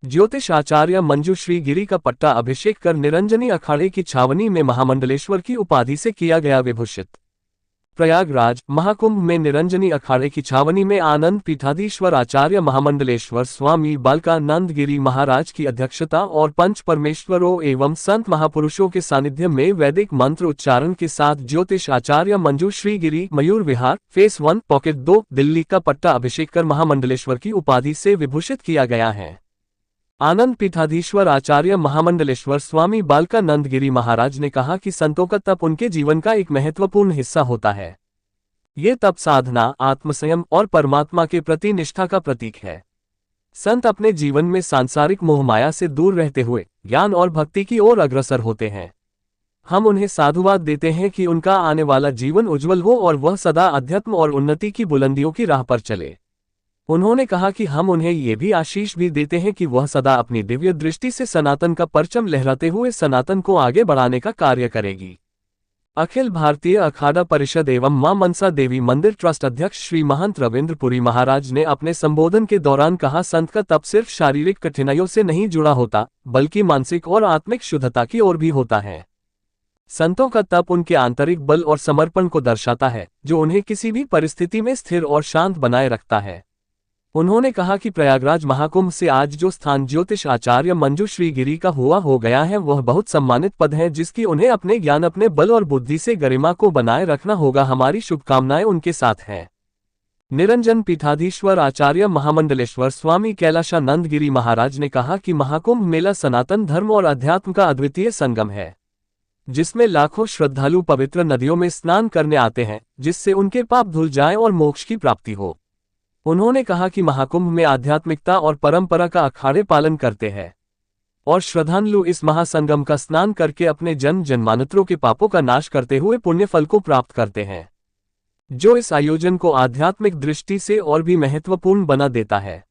ज्योतिष आचार्य मंजुश्री गिरी का पट्टा अभिषेक कर निरंजनी अखाड़े की छावनी में महामंडलेश्वर की उपाधि से किया गया विभूषित। प्रयागराज महाकुंभ में निरंजनी अखाड़े की छावनी में आनंद पीठाधीश्वर आचार्य महामंडलेश्वर स्वामी बालकानंद गिरी महाराज की अध्यक्षता और पंच परमेश्वरों एवं संत महापुरुषों के सानिध्य में वैदिक मंत्र उच्चारण के साथ ज्योतिष आचार्य मंजुश्री गिरी मयूर विहार फेस 1 पॉकेट 2 दिल्ली का पट्टा अभिषेक कर महामंडलेश्वर की उपाधि से विभूषित किया गया है। आनंद पीठाधीश्वर आचार्य महामंडलेश्वर स्वामी बालकानंद गिरी महाराज ने कहा कि संतों का तप उनके जीवन का एक महत्वपूर्ण हिस्सा होता है। ये तप साधना, आत्मसंयम और परमात्मा के प्रति निष्ठा का प्रतीक है। संत अपने जीवन में सांसारिक मोहमाया से दूर रहते हुए ज्ञान और भक्ति की ओर अग्रसर होते हैं। हम उन्हें साधुवाद देते हैं कि उनका आने वाला जीवन उज्जवल हो और वह सदा अध्यात्म और उन्नति की बुलंदियों की राह पर चले। उन्होंने कहा कि हम उन्हें ये भी आशीष भी देते हैं कि वह सदा अपनी दिव्य दृष्टि से सनातन का परचम लहराते हुए सनातन को आगे बढ़ाने का कार्य करेगी। अखिल भारतीय अखाड़ा परिषद एवं मां मनसा देवी मंदिर ट्रस्ट अध्यक्ष श्री महंत रविंद्र पुरी महाराज ने अपने संबोधन के दौरान कहा, संत का तप सिर्फ शारीरिक कठिनाइयों से नहीं जुड़ा होता बल्कि मानसिक और आत्मिक शुद्धता की ओर भी होता है। संतों का तप उनके आंतरिक बल और समर्पण को दर्शाता है जो उन्हें किसी भी परिस्थिति में स्थिर और शांत बनाए रखता है। उन्होंने कहा कि प्रयागराज महाकुंभ से आज जो स्थान ज्योतिष आचार्य मंजुश्री गिरी का हुआ हो गया है वह बहुत सम्मानित पद है जिसकी उन्हें अपने ज्ञान, अपने बल और बुद्धि से गरिमा को बनाए रखना होगा। हमारी शुभकामनाएं उनके साथ हैं। निरंजन पीठाधीश्वर आचार्य महामंडलेश्वर स्वामी कैलाशानंद गिरी महाराज ने कहा कि महाकुंभ मेला सनातन धर्म और अध्यात्म का अद्वितीय संगम है जिसमें लाखों श्रद्धालु पवित्र नदियों में स्नान करने आते हैं जिससे उनके पाप धुल जाएं और मोक्ष की प्राप्ति हो। उन्होंने कहा कि महाकुंभ में आध्यात्मिकता और परंपरा का अखाड़े पालन करते हैं और श्रद्धालु इस महासंगम का स्नान करके अपने जन्म जन्मांतरों के पापों का नाश करते हुए पुण्य फल को प्राप्त करते हैं, जो इस आयोजन को आध्यात्मिक दृष्टि से और भी महत्वपूर्ण बना देता है।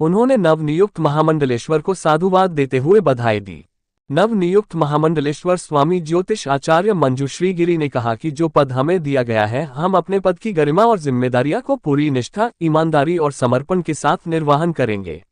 उन्होंने नवनियुक्त महामंडलेश्वर को साधुवाद देते हुए बधाई दी। नवनियुक्त महामंडलेश्वर स्वामी ज्योतिष आचार्य मंजुश्री गिरी ने कहा कि जो पद हमें दिया गया है हम अपने पद की गरिमा और जिम्मेदारियां को पूरी निष्ठा, ईमानदारी और समर्पण के साथ निर्वहन करेंगे।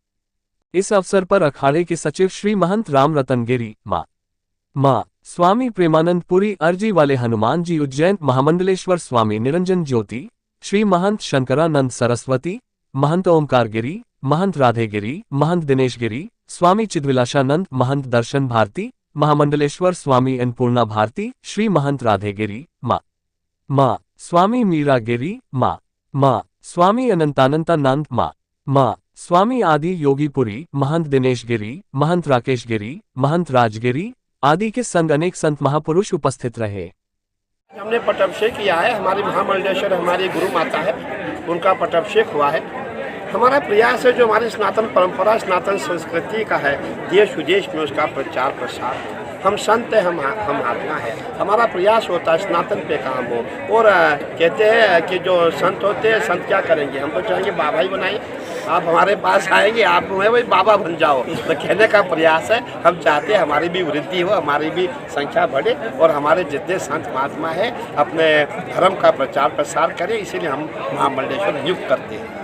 इस अवसर पर अखाड़े के सचिव श्री महंत राम रतन गिरी, मां स्वामी प्रेमानंद पुरी अर्जी वाले हनुमान जी उज्जैन, महामंडलेश्वर स्वामी निरंजन ज्योति, श्री महंत शंकरानंद सरस्वती, महंत ओमकार गिरी, महंत राधे गिरी, महंत दिनेश गिरी, स्वामी चिद्विलाशानंद, महंत दर्शन भारती, महामंडलेश्वर स्वामी अन्नपूर्णा भारती, श्री महंत राधे गिरी, मां स्वामी मीरा गिरी, मां स्वामी अनंतानंदानंद, मां स्वामी आदि योगीपुरी, महंत दिनेश गिरी, महंत राकेश गिरी, महंत राजगिरी आदि के संग अनेक संत महापुरुष उपस्थित रहे। हमने पट्टाभिषेक किया है। हमारी महामंडलेश्वर हमारी गुरु माता है, उनका पट्टाभिषेक हुआ है। हमारा प्रयास है जो हमारी सनातन परंपरा, सनातन संस्कृति का है, देश विदेश में उसका प्रचार प्रसार। हम संत हैं, हम आत्मा है। हमारा प्रयास होता है सनातन पे काम हो। और कहते हैं कि जो संत होते हैं, संत क्या करेंगे, हम तो चाहेंगे बाबा ही बनाइए। आप हमारे पास आएंगे, आप हमें वही बाबा बन जाओ, तो कहने का प्रयास है। हम चाहते हैं हमारी भी वृद्धि हो, हमारी भी संख्या बढ़े और हमारे जितने संत महात्मा हैं अपने धर्म का प्रचार प्रसार करें। इसीलिए हम महामंडलेश्वर नियुक्त करते हैं।